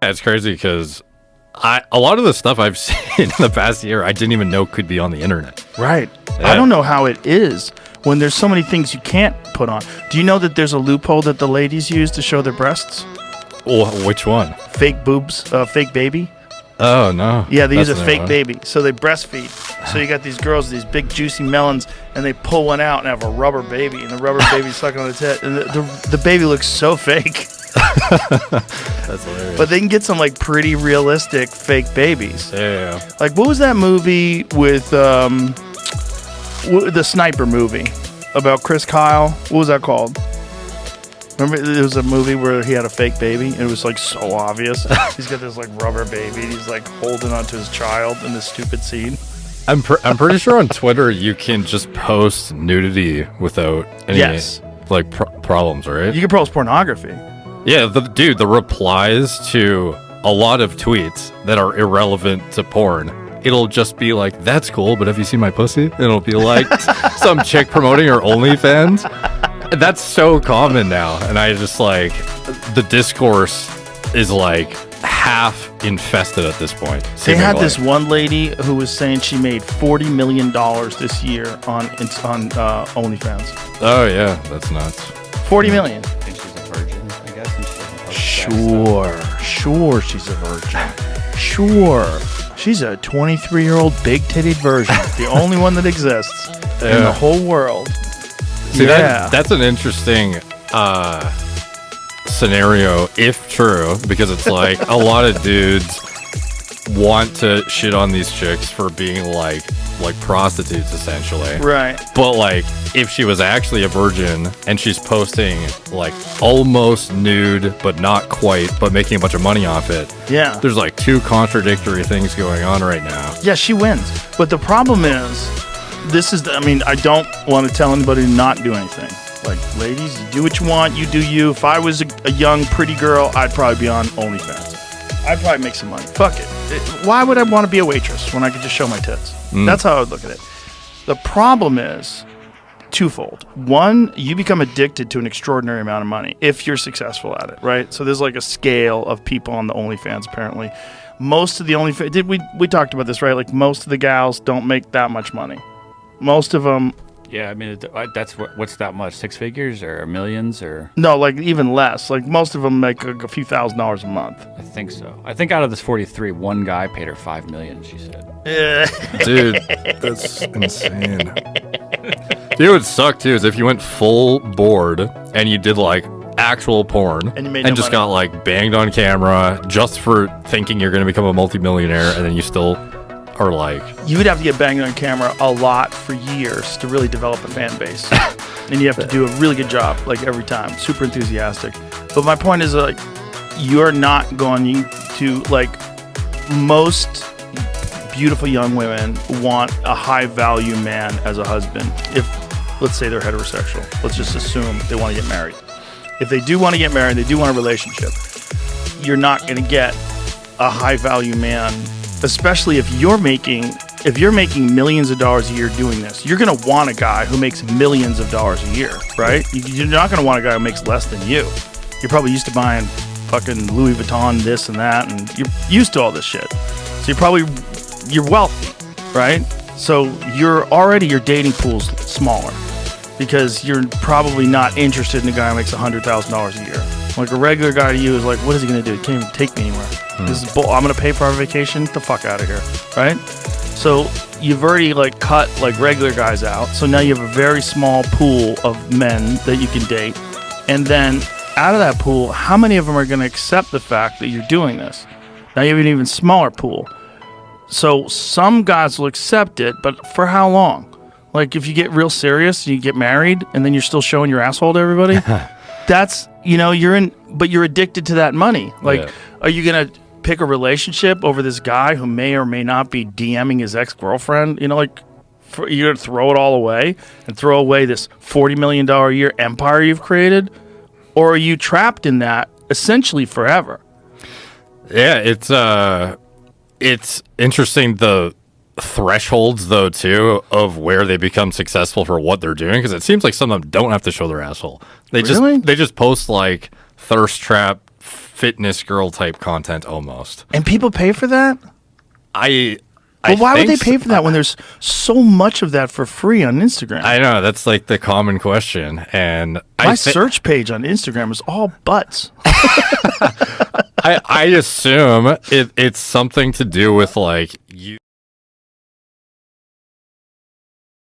It's crazy because a lot of the stuff I've seen in the past year, I didn't even know could be on the internet. Right. Yeah. I don't know how it is when there's so many things you can't put on. Do you know that there's a loophole that the ladies use to show their breasts? Oh, which one? Fake boobs, fake baby. Oh, no. Yeah, they use a That's fake one. baby. So they breastfeed. So you got these girls, these big juicy melons, and they pull one out and have a rubber baby, and the rubber baby's sucking on its head. And the baby looks so fake. That's hilarious. But they can get some like pretty realistic fake babies. Yeah. Like, what was that movie with the sniper movie about Chris Kyle? What was that called? Remember, there was a movie where he had a fake baby, and it was like so obvious. He's got this like rubber baby, and he's like holding onto his child in this stupid scene. I'm pretty sure on Twitter you can just post nudity without any like problems, right? You can post pornography. Yeah, the replies to a lot of tweets that are irrelevant to porn, it'll just be like, "That's cool, but have you seen my pussy?" And it'll be like some chick promoting her OnlyFans. That's so common now, and I just like the discourse is like half infested at this point. They had this one lady who was saying she made $40 million this year on OnlyFans. Oh yeah, that's nuts. $40 million. I think she's a virgin, I guess. And she doesn't post Sure, she's a virgin. Sure, she's a 23-year-old big-titted virgin, the only one that exists in the whole world. See, that's an interesting scenario, if true, because it's like a lot of dudes want to shit on these chicks for being like prostitutes, essentially. Right. But like, if she was actually a virgin and she's posting like almost nude, but not quite, but making a bunch of money off it. Yeah. There's like two contradictory things going on right now. Yeah, she wins. But the problem is, I don't want to tell anybody to not do anything. Like, ladies, you do what you want, you do you. If I was a young, pretty girl, I'd probably be on OnlyFans. I'd probably make some money. Fuck it. Why would I want to be a waitress when I could just show my tits? That's how I would look at it. The problem is twofold. One, you become addicted to an extraordinary amount of money if you're successful at it, right? So there's like a scale of people on the OnlyFans, apparently. Most of the OnlyFans, we talked about this, right? Like, most of the gals don't make that much money. Most of them... Yeah, I mean, that's what's that much? 6 figures or millions or? No, like even less. Like, most of them make like a few $1,000s a month. I think so. I think out of this 43, one guy paid her $5 million, she said. Dude, that's insane. Dude, what would suck too is if you went full board and you did like actual porn And you made and no just money. got like banged on camera just for thinking you're going to become a multimillionaire, and then you still are like... You would have to get banged on camera a lot for years to really develop a fan base. And you have to do a really good job, like, every time. Super enthusiastic. But my point is, like, you're not going to, like, most beautiful young women want a high-value man as a husband. If, let's say, they're heterosexual. Let's just assume they want to get married. If they do want to get married, they do want a relationship, you're not going to get a high-value man. Especially if you're making millions of dollars a year doing this, you're going to want a guy who makes millions of dollars a year, right? You're not going to want a guy who makes less than you. You're probably used to buying fucking Louis Vuitton, this and that, and you're used to all this shit. So you're wealthy, right? So your dating pool's smaller because you're probably not interested in a guy who makes $100,000 a year. Like, a regular guy to you is like, what is he going to do? He can't even take me anywhere. This is I'm going to pay for our vacation? Get the fuck out of here, right? So you've already, like, cut, like, regular guys out. So now you have a very small pool of men that you can date. And then out of that pool, how many of them are going to accept the fact that you're doing this? Now you have an even smaller pool. So some guys will accept it, but for how long? Like, if you get real serious and you get married and then you're still showing your asshole to everybody... That's, you're addicted to that money. Like, Are you going to pick a relationship over this guy who may or may not be DMing his ex-girlfriend? You're going to throw it all away and throw away this $40 million a year empire you've created? Or are you trapped in that essentially forever? Yeah, it's interesting the thresholds though too of where they become successful for what they're doing, because it seems like some of them don't have to show their asshole. They just post like thirst trap fitness girl type content almost. And people pay for that? But why would they pay for that when there's so much of that for free on Instagram? I know, that's like the common question. And my search page on Instagram is all butts. I assume it's something to do with like you